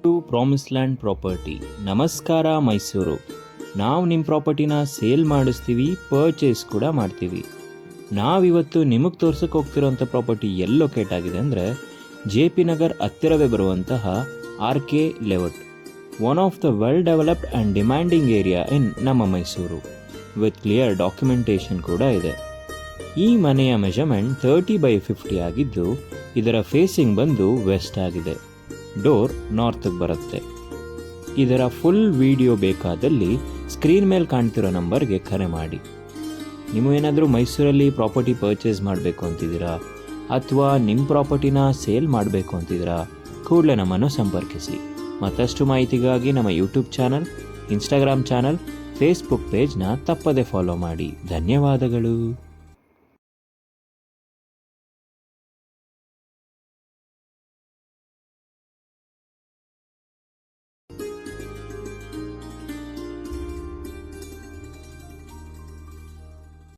To promise land property. ನಮಸ್ಕಾರ ಮೈಸೂರು. ನಾವು ನಿಮ್ಮ ಪ್ರಾಪರ್ಟಿನ ಸೇಲ್ ಮಾಡಿಸ್ತೀವಿ, ಪರ್ಚೇಸ್ ಕೂಡ ಮಾಡ್ತೀವಿ. ನಾವಿವತ್ತು ನಿಮಗೆ ತೋರ್ಸಕ್ಕೆ ಹೋಗ್ತಿರೋಂಥ ಪ್ರಾಪರ್ಟಿ ಎಲ್ಲಿ ಲೊಕೇಟ್ ಆಗಿದೆ ಅಂದರೆ JP ನಗರ್ ಹತ್ತಿರವೇ ಬರುವಂತಹ RK layout, one of the well developed and demanding area ಇನ್ ನಮ್ಮ ಮೈಸೂರು. ವಿತ್ ಕ್ಲಿಯರ್ ಡಾಕ್ಯುಮೆಂಟೇಷನ್ ಕೂಡ ಇದೆ. ಈ ಮನೆಯ ಮೆಜರ್ಮೆಂಟ್ 30/50 ಆಗಿದ್ದು ಇದರ ಫೇಸಿಂಗ್ ಬಂದು ವೆಸ್ಟ್ ಆಗಿದೆ. ಡೋರ್ ನಾರ್ತ್ಗೆ ಬರುತ್ತೆ. ಇದರ ಫುಲ್ ವಿಡಿಯೋ ಬೇಕಾದಲ್ಲಿ ಸ್ಕ್ರೀನ್ ಮೇಲೆ ಕಾಣ್ತಿರೋ ನಂಬರ್ಗೆ ಕರೆ ಮಾಡಿ. ನೀವೇನಾದರೂ ಮೈಸೂರಲ್ಲಿ ಪ್ರಾಪರ್ಟಿ ಪರ್ಚೇಸ್ ಮಾಡಬೇಕು ಅಂತಿದ್ದೀರಾ ಅಥವಾ ನಿಮ್ಮ ಪ್ರಾಪರ್ಟಿನ ಸೇಲ್ ಮಾಡಬೇಕು ಅಂತಿದ್ದೀರಾ, ಕೂಡಲೇ ನಮ್ಮನ್ನು ಸಂಪರ್ಕಿಸಿ. ಮತ್ತಷ್ಟು ಮಾಹಿತಿಗಾಗಿ ನಮ್ಮ YouTube channel, Instagram channel, Facebook ಪೇಜ್ನ ತಪ್ಪದೆ ಫಾಲೋ ಮಾಡಿ. ಧನ್ಯವಾದಗಳು.